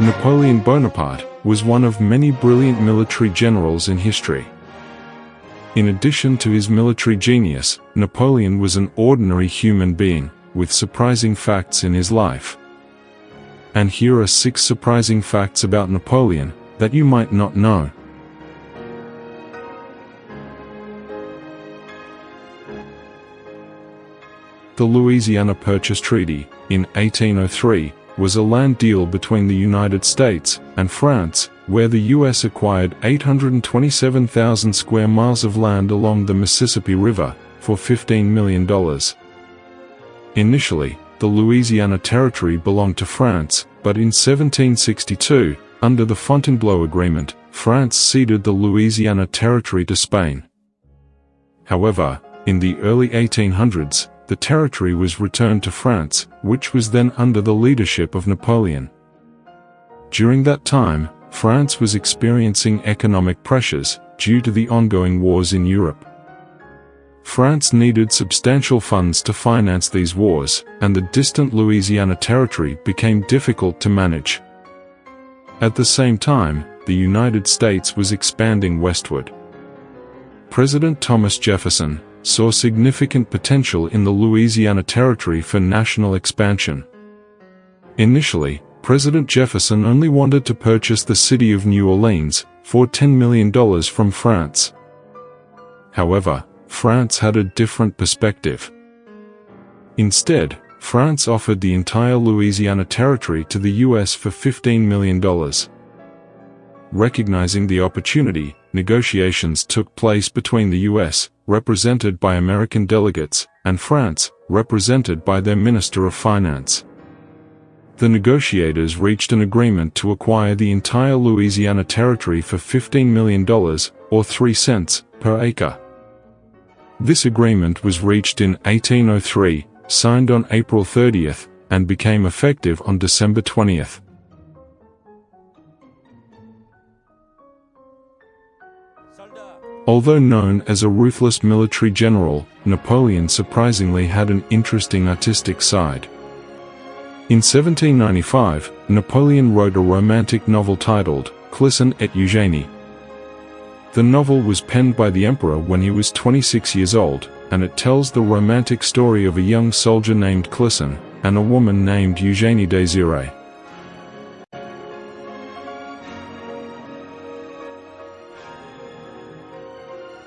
Napoleon Bonaparte was one of many brilliant military generals in history. In addition to his military genius, Napoleon was an ordinary human being, with surprising facts in his life. And here are 6 surprising facts about Napoleon that you might not know. The Louisiana Purchase Treaty, in 1803, was a land deal between the United States and France, where the U.S. acquired 827,000 square miles of land along the Mississippi River for $15 million. Initially, the Louisiana Territory belonged to France, but in 1762, under the Fontainebleau Agreement, France ceded the Louisiana Territory to Spain. However, in the early 1800s, the territory was returned to France, which was then under the leadership of Napoleon. During that time, France was experiencing economic pressures due to the ongoing wars in Europe. France needed substantial funds to finance these wars, and the distant Louisiana Territory became difficult to manage. At the same time, the United States was expanding westward. President Thomas Jefferson saw significant potential in the Louisiana Territory for national expansion. Initially, President Jefferson only wanted to purchase the city of New Orleans for $10 million from France. However, France had a different perspective. Instead, France offered the entire Louisiana Territory to the U.S. for $15 million. Recognizing the opportunity, negotiations took place between the U.S., represented by American delegates, and France, represented by their Minister of Finance. The negotiators reached an agreement to acquire the entire Louisiana Territory for $15 million, or 3 cents per acre. This agreement was reached in 1803, signed on April 30th, and became effective on December 20th. Although known as a ruthless military general, Napoleon surprisingly had an interesting artistic side. In 1795, Napoleon wrote a romantic novel titled Clisson et Eugénie. The novel was penned by the emperor when he was 26 years old, and it tells the romantic story of a young soldier named Clisson and a woman named Eugénie Désirée.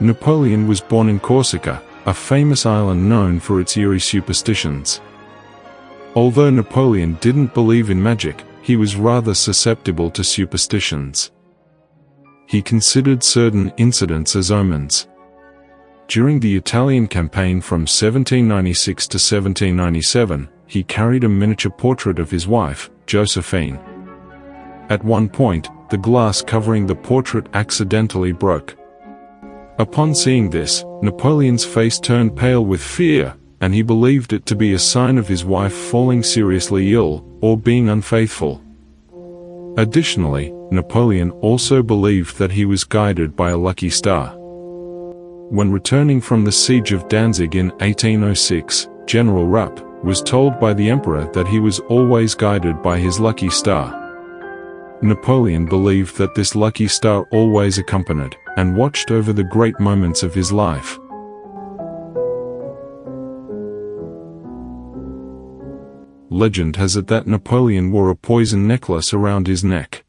Napoleon was born in Corsica, a famous island known for its eerie superstitions. Although Napoleon didn't believe in magic, he was rather susceptible to superstitions. He considered certain incidents as omens. During the Italian campaign from 1796 to 1797, he carried a miniature portrait of his wife, Josephine. At one point, the glass covering the portrait accidentally broke. Upon seeing this, Napoleon's face turned pale with fear, and he believed it to be a sign of his wife falling seriously ill or being unfaithful. Additionally, Napoleon also believed that he was guided by a lucky star. When returning from the siege of Danzig in 1806, General Rapp was told by the emperor that he was always guided by his lucky star. Napoleon believed that this lucky star always accompanied and watched over the great moments of his life. Legend has it that Napoleon wore a poison necklace around his neck.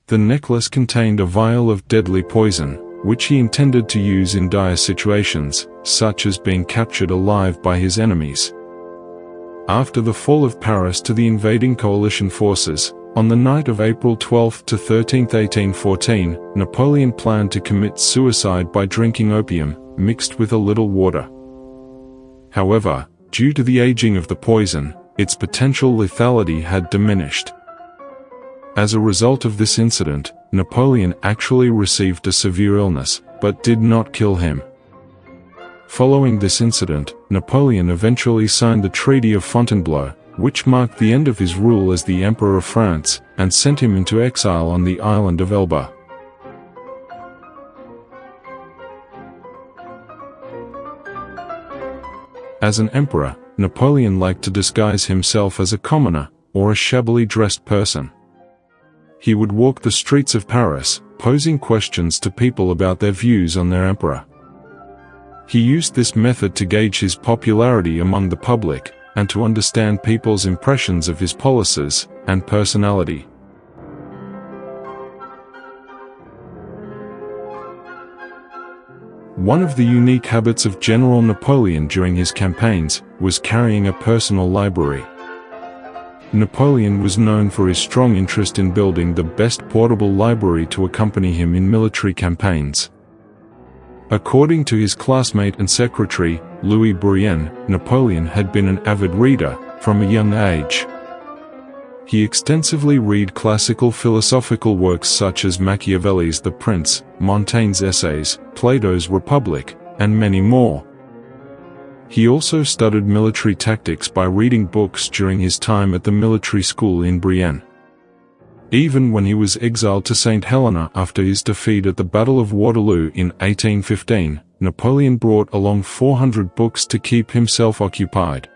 The necklace contained a vial of deadly poison, which he intended to use in dire situations, such as being captured alive by his enemies. After the fall of Paris to the invading coalition forces, on the night of April 12 to 13, 1814, Napoleon planned to commit suicide by drinking opium, mixed with a little water. However, due to the aging of the poison, its potential lethality had diminished. As a result of this incident, Napoleon actually received a severe illness, but did not kill him. Following this incident, Napoleon eventually signed the Treaty of Fontainebleau, which marked the end of his rule as the Emperor of France, and sent him into exile on the island of Elba. As an emperor, Napoleon liked to disguise himself as a commoner, or a shabbily dressed person. He would walk the streets of Paris, posing questions to people about their views on their emperor. He used this method to gauge his popularity among the public, and to understand people's impressions of his policies and personality. One of the unique habits of General Napoleon during his campaigns was carrying a personal library. Napoleon was known for his strong interest in building the best portable library to accompany him in military campaigns. According to his classmate and secretary, Louis Brienne, Napoleon had been an avid reader from a young age. He extensively read classical philosophical works such as Machiavelli's The Prince, Montaigne's Essays, Plato's Republic, and many more. He also studied military tactics by reading books during his time at the military school in Brienne. Even when he was exiled to St. Helena after his defeat at the Battle of Waterloo in 1815, Napoleon brought along 400 books to keep himself occupied.